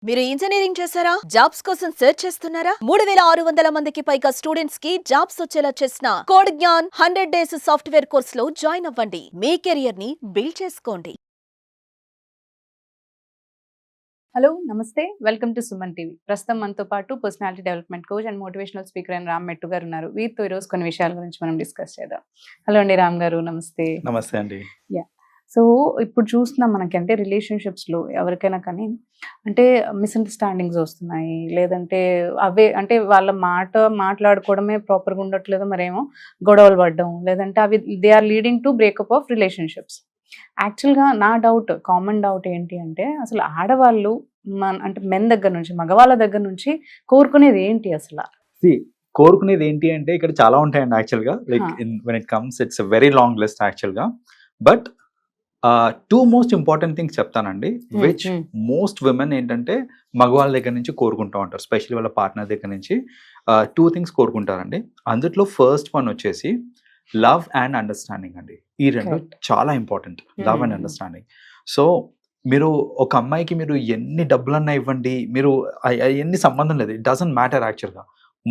మీరు ఇంజనీరింగ్ చేశారా? జాబ్స్ కోసం సెర్చ్ చేస్తున్నారా? 3600 మందికి పైగా స్టూడెంట్స్ కి జాబ్స్ వచ్చేలా చేసిన code Gyan 100 days software course లో జాయిన్ అవ్వండి. మీ కెరియర్ ని బిల్డ్ చేసుకోండి. హలో నమస్తే, వెల్కమ్ టు సుమన్ టీవీ. ప్రస్తుతం మనతో పాటు personality development coach and motivational speaker అయిన రామ్ మెట్టు గారు ఉన్నారు. వీరితో ఈరోజు కొన్ని విషయాల గురించి మనం డిస్కస్ చేద్దాం. హలో అండి రామ్ గారు, నమస్తే. నమస్తే అండి. సో ఇప్పుడు చూస్తున్నాం మనకి, అంటే రిలేషన్షిప్స్లో ఎవరికైనా కానీ అంటే మిస్అండర్స్టాండింగ్స్ వస్తున్నాయి, లేదంటే అవే అంటే వాళ్ళ మాట్లాడుకోవడమే ప్రాపర్గా ఉండట్లేదు, మరేమో గొడవలు పడడం, లేదంటే అవి they are leading to breakup of relationships. యాక్చువల్గా నా డౌట్, కామన్ డౌట్ ఏంటి అంటే, అసలు ఆడవాళ్ళు అంటే మెన్ దగ్గర నుంచి, మగవాళ్ళ దగ్గర నుంచి కోరుకునేది ఏంటి అసలు? కోరుకునేది ఏంటి అంటే ఇక్కడ చాలా ఉంటాయండి యాక్చువల్గా. Like when it comes it's very long list యాక్చువల్గా. But two most important things చెప్తానండి, విచ్ మోస్ట్ విమెన్ ఏంటంటే మగవాళ్ళ దగ్గర నుంచి కోరుకుంటూ ఉంటారు, స్పెషల్లీ వాళ్ళ పార్ట్నర్ దగ్గర నుంచి టూ థింగ్స్ కోరుకుంటారండి. అందులో ఫస్ట్ వన్ వచ్చేసి లవ్ అండ్ అండర్స్టాండింగ్ అండి. ఈ రెండు చాలా important, love and understanding. So మీరు ఒక అమ్మాయికి మీరు ఎన్ని డబ్బులన్నా ఇవ్వండి, మీరు ఎన్ని సంబంధం లేదు, ఇట్ డజంట్ మ్యాటర్ యాక్చువల్గా.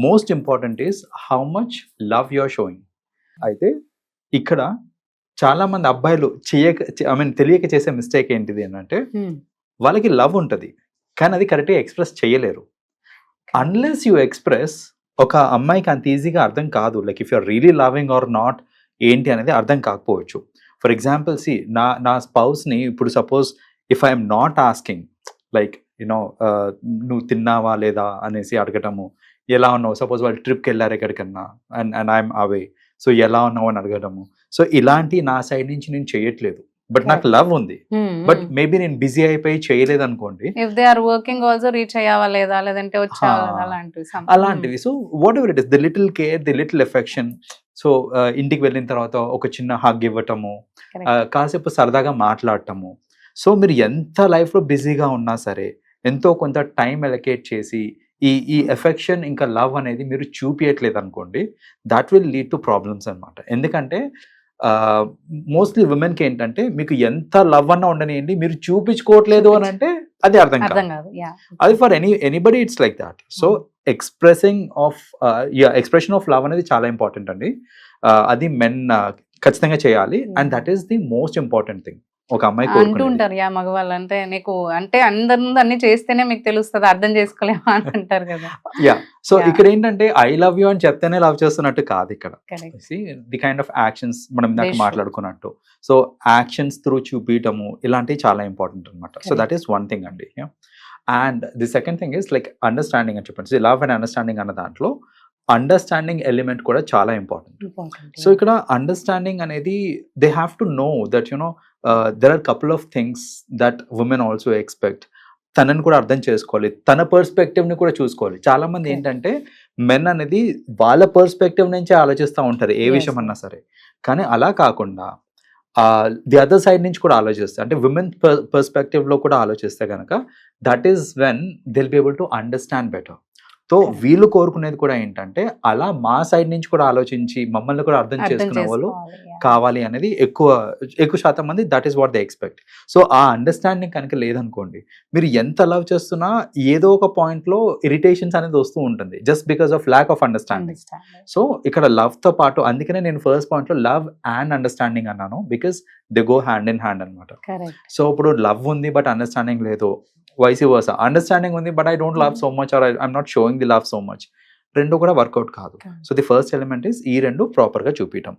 Most important is how much love you are showing. అయితే ఇక్కడ చాలా మంది అబ్బాయిలు తెలియక చేసే మిస్టేక్ ఏంటిది అంటే, వాళ్ళకి లవ్ ఉంటుంది కానీ అది కరెక్ట్గా ఎక్స్ప్రెస్ చేయలేరు. అన్లెస్ యూ ఎక్స్ప్రెస్, ఒక అమ్మాయికి అంత ఈజీగా అర్థం కాదు. Like if you are really loving or not ఏంటి అనేది అర్థం కాకపోవచ్చు. ఫర్ ఎగ్జాంపుల్ నా స్పౌస్ని ఇప్పుడు suppose if I'm not asking, like you know నువ్వు తిన్నావా లేదా అనేసి అడగటము, ఎలా ఉన్నావు, సపోజ్ వాళ్ళు ట్రిప్కి వెళ్ళారు ఎక్కడికన్నా అండ్ ఐఎమ్ అవే, సో ఎలా ఉన్నావు అని అడగడము. సో ఇలాంటి నా సైడ్ నుంచి నేను చేయట్లేదు, బట్ నాకు లవ్ ఉంది, బట్ మేబీ నేను బిజీ అయిపోయి చేయలేదు అనుకోండి, if they are working also reach అయ్యావా లేదా, లేదంటే అలాంటివి. So whatever it is, the little care, the little affection. So ఇంటికి వెళ్ళిన తర్వాత ఒక చిన్న హగ్ ఇవ్వటము, కాసేపు సరదాగా మాట్లాడటము. సో మీరు ఎంత లైఫ్లో బిజీగా ఉన్నా సరే ఎంతో కొంత టైం ఎలకేట్ చేసి ఈ ఎఫెక్షన్ ఇంకా లవ్ అనేది మీరు చూపించట్లేదు అనుకోండి, that will lead to problems అనమాట. ఎందుకంటే మోస్ట్లీ ఉమెన్కి ఏంటంటే, మీకు ఎంత లవ్ అన్నా ఉండనియండి, మీరు చూపించుకోవట్లేదు అని అంటే అది అర్థం కాదు. అది for anybody it's like that. So expression of love అనేది చాలా ఇంపార్టెంట్ అండి. అది మెన్ ఖచ్చితంగా చేయాలి, and that is the most important thing. ఒక అమ్మాయి అంటూ ఉంటారు, యా మగవాళ్ళు అంటే నీకు అంటే అందరి ముందు అన్ని చేస్తేనే మీకు తెలుస్తుంది, అర్థం చేసుకోలేమా అని అంటారు కదా. యా, సో ఇక్కడ ఏంటంటే ఐ లవ్ యూ అని చెప్తేనే లవ్ చేస్తున్నట్టు కాదు ఇక్కడ. ది కైండ్ ఆఫ్ యాక్షన్స్ మనం ఇందాక మాట్లాడుకున్నట్టు, సో యాక్షన్స్ త్రూ చూపించటము ఇలాంటివి చాలా ఇంపార్టెంట్ అనమాట. So that is one thing అండి. And the second thing is like understanding అని చెప్పండి. లవ్ అండ్ అండర్స్టాండింగ్ అన్న దాంట్లో అండర్స్టాండింగ్ ఎలిమెంట్ కూడా చాలా ఇంపార్టెంట్. సో ఇక్కడ అండర్స్టాండింగ్ అనేది they have to know that you know there are couple of things that women also expect. తనని కూడా అర్థం చేసుకోవాలి, తన పర్స్పెక్టివ్ని కూడా చూసుకోవాలి. చాలా మంది ఏంటంటే మెన్ అనేది వాళ్ళ పర్స్పెక్టివ్ నుంచే ఆలోచిస్తూ ఉంటారు ఏ విషయం అన్నా సరే, కానీ అలా కాకుండా ది అదర్ సైడ్ నుంచి కూడా ఆలోచిస్తే, అంటే విమెన్ పర్స్పెక్టివ్లో కూడా ఆలోచిస్తే కనుక that is when they'll be able to understand better. So వీళ్ళు కోరుకునేది కూడా ఏంటంటే, అలా మా సైడ్ నుంచి కూడా ఆలోచించి మమ్మల్ని కూడా అర్థం చేసుకునే వాళ్ళు కావాలి అనేది ఎక్కువ శాతం మంది that is what they expect. So ఆ అండర్స్టాండింగ్ కనుక లేదనుకోండి, మీరు ఎంత లవ్ చేస్తున్నా ఏదో ఒక పాయింట్లో ఇరిటేషన్స్ అనేది వస్తూ ఉంటుంది, just because of lack of understanding. So ఇక్కడ లవ్తో పాటు, అందుకనే నేను ఫస్ట్ పాయింట్లో లవ్ అండ్ అండర్స్టాండింగ్ అన్నాను, because they go hand in hand అనమాట. సో ఇప్పుడు లవ్ ఉంది బట్ అండర్స్టాండింగ్ లేదు, వైస్ వర్సా. అండర్స్టాండింగ్ ఉంది but I don't love so much or I'm not showing the love so much, రెండు కూడా work out కాదు. So the first element is ఈ రెండు ప్రాపర్ గా చూపించడం.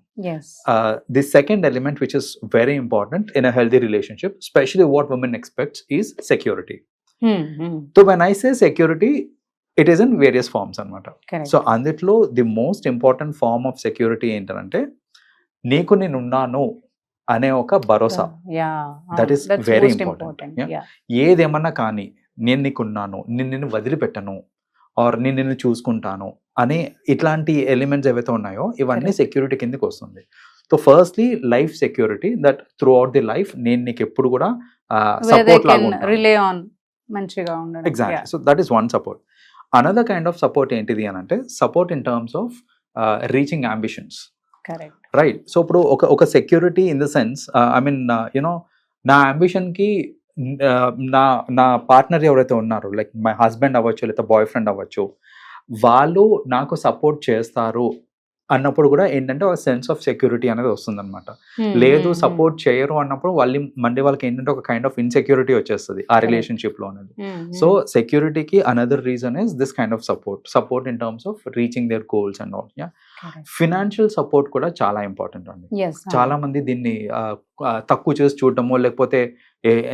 The second element which is very important in a healthy relationship, specially what women expects is security. So when I say security, it is in various forms అనమాట. So అందులో the most important form of security ఏంటంటే, నీకు నేనున్నాను అనే ఒక భరోసా. That is very important. ఏదేమన్నా కానీ నేను నీకున్నాను, నిన్ను వదిలిపెట్టను, ఆర్ నిన్ను చూసుకుంటాను అనే ఇట్లాంటి ఎలిమెంట్స్ ఏవైతే ఉన్నాయో ఇవన్నీ సెక్యూరిటీ కిందకి వస్తుంది. So firstly life security, that through out the life నేను నీకు ఎప్పుడు కూడా సపోర్ట్ లాగా ఉంటాను. Exactly. So that is one support. Another kind of support ఏంటిది అని అంటే, support in terms of reaching ambitions. Right. So ఇప్పుడు ఒక security in the sense, I mean you know నా అంబిషన్కి నా నా పార్ట్నర్ ఎవరైతే ఉన్నారో, లైక్ మై హస్బెండ్ అవ్వచ్చు, లేదా బాయ్ ఫ్రెండ్ అవ్వచ్చు, వాళ్ళు నాకు సపోర్ట్ చేస్తారు అన్నప్పుడు కూడా ఏంటంటే ఒక సెన్స్ ఆఫ్ సెక్యూరిటీ అనేది వస్తుందన్నమాట. లేదు సపోర్ట్ చేయరు అన్నప్పుడు మళ్ళీ వాళ్ళకి ఏంటంటే ఒక కైండ్ ఆఫ్ ఇన్సెక్యూరిటీ వచ్చేస్తుంది ఆ రిలేషన్షిప్ లో అనేది. సో సెక్యూరిటీకి another reason is this kind of support in terms of reaching their goals and all. Financial support కూడా చాలా ఇంపార్టెంట్ అండి. చాలా మంది దీన్ని తక్కువ చేసి చూడటము, లేకపోతే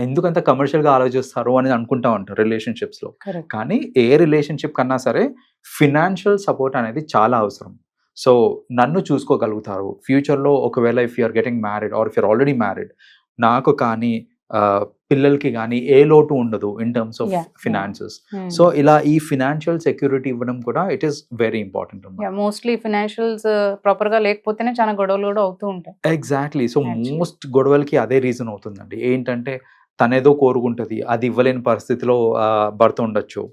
ఎందుకంత కమర్షియల్ గా ఆలోచిస్తారు అని అనుకుంటా ఉంటారు రిలేషన్షిప్స్ లో. కానీ ఏ రిలేషన్షిప్ కన్నా సరే ఫినాన్షియల్ సపోర్ట్ అనేది చాలా అవసరం. సో నన్ను చూసుకోగలుగుతారు ఫ్యూచర్లో, ఒకవేళ if you are getting married or if you are already married, నాకు కానీ పిల్లలకి కానీ ఏ లోటు ఉండదు in terms of finances. So ఇలా ఈ ఫినాన్షియల్ సెక్యూరిటీ ఇవ్వడం కూడా it is very important. Mostly financials proper గా లేకపోతేనే చాలా గొడవలు కూడా అవుతూ ఉంటాయి. ఎగ్జాక్ట్లీ. సో మోస్ట్ గొడవలకి అదే రీజన్ అవుతుందండి. ఏంటంటే తనేదో కోరుకుంటది, అది ఇవ్వలేని పరిస్థితిలో భర్త ఉండొచ్చు.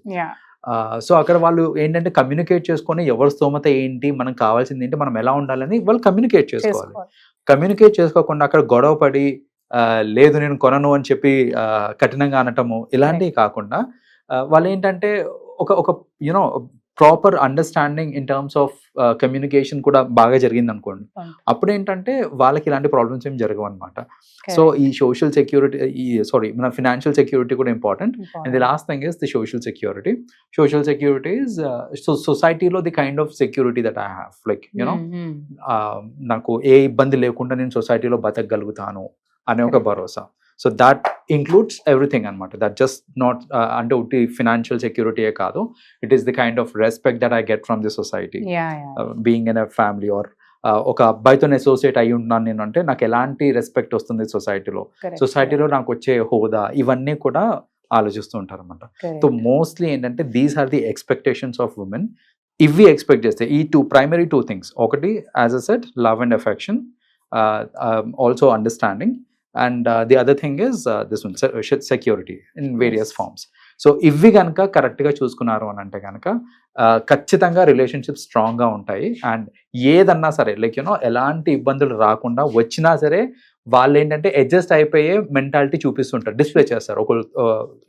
సో అక్కడ వాళ్ళు ఏంటంటే కమ్యూనికేట్ చేసుకొని ఎవరి స్తోమత ఏంటి, మనకు కావాల్సింది ఏంటి, మనం ఎలా ఉండాలని వాళ్ళు కమ్యూనికేట్ చేసుకోవాలి. కమ్యూనికేట్ చేసుకోకుండా అక్కడ గొడవ పడి లేదు నేను కొనను అని చెప్పి కఠినంగా అనటము ఇలాంటివి కాకుండా వాళ్ళు ఏంటంటే ఒక you know proper understanding in terms of communication కూడా బాగా జరిగింది అనుకోండి, అప్పుడు ఏంటంటే వాళ్ళకి ఇలాంటి ప్రాబ్లమ్స్ ఏం జరగవు అనమాట. సో ఈ సోషల్ సెక్యూరిటీ, మన ఫినాన్షియల్ సెక్యూరిటీ కూడా important. And the last thing is the social security. Social security is సొసైటీలో the kind of security that I have, like you know నాకు ఏ ఇబ్బంది లేకుండా నేను సొసైటీలో బతకగలుగుతాను అనే ఒక భరోసా. సో దాట్ ఇంక్లూడ్స్ ఎవ్రీథింగ్ అనమాట. దట్ జస్ట్ నాట్ అంటే ఒకటి ఫినాన్షియల్ సెక్యూరిటీయే కాదు, it is the kind of respect that I get from the society, being in a family or ఒక అబ్బాయితో అసోసియేట్ అయి ఉంటున్నాను నేను అంటే నాకు ఎలాంటి రెస్పెక్ట్ వస్తుంది సొసైటీలో నాకు వచ్చే హోదా, ఇవన్నీ కూడా ఆలోచిస్తూ ఉంటారు అనమాట. సో మోస్ట్లీ ఏంటంటే these are the expectations of women. ఇవి ఎక్స్పెక్ట్ చేస్తే ఈ ప్రైమరీ టూ థింగ్స్, ఒకటి as I said love and affection, also understanding, and the other thing is this one, security in various forms. So ఇవి కనుక కరెక్ట్గా చూసుకున్నారు అని అంటే కనుక ఖచ్చితంగా రిలేషన్షిప్ స్ట్రాంగ్గా ఉంటాయి. అండ్ ఏదన్నా సరే లైక్ యూనో ఎలాంటి ఇబ్బందులు రాకుండా వచ్చినా సరే వాళ్ళు ఏంటంటే అడ్జస్ట్ అయిపోయే మెంటాలిటీ చూపిస్తుంటారు, డిస్ప్లే చేస్తారు ఒక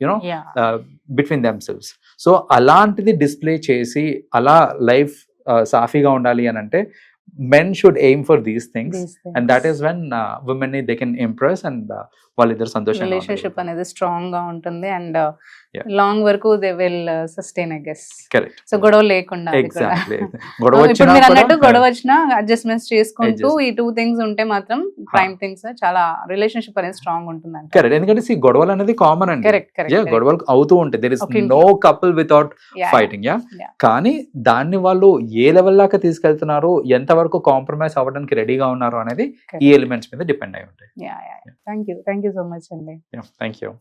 యూనో బిట్వీన్ దెమ్సెల్వ్స్. సో అలాంటిది డిస్ప్లే చేసి అలా లైఫ్ సాఫీగా ఉండాలి అని అంటే men should aim for these things, and that is when women they can impress and వాళ్ళిద్దరు సంతోషంగా రిలేషన్షిప్ అనేది స్ట్రాంగ్ గా ఉంటుంది అండ్ లాంగ్ వరకు they will sustain I guess. Correct. So గొడవ లేకుండా ఎగ్జాక్ట్లీ ఇప్పుడు మీరు అన్నట్టు గొడవ వచ్చినా అడ్జస్ట్మెంట్స్ చేసుకుంటూ ఈ టూ థింగ్స్ ఉంటే మాత్రం ప్రైమ్ థింగ్స్ చాలా రిలేషన్షిప్ అనేది స్ట్రాంగ్ ఉంటుంది అంట. కరెక్ట్. ఎందుకంటే గొడవలు అనేది కామన్ అండి. కరెక్ట్. గొడవలు అవుతూ ఉంటాయి. There is no couple without fighting. కానీ దాన్ని వాళ్ళు ఏ లెవెల్ దాకా తీసుకెళ్తున్నారు, ఎంత వరకు కాంప్రమైజ్ అవ్వడానికి రెడీగా ఉన్నారు అనేది ఈ ఎలిమెంట్స్ మీద డిపెండ్ అయి ఉంటాయి. థ్యాంక్ యూ సో మచ్ అండి. Thank you.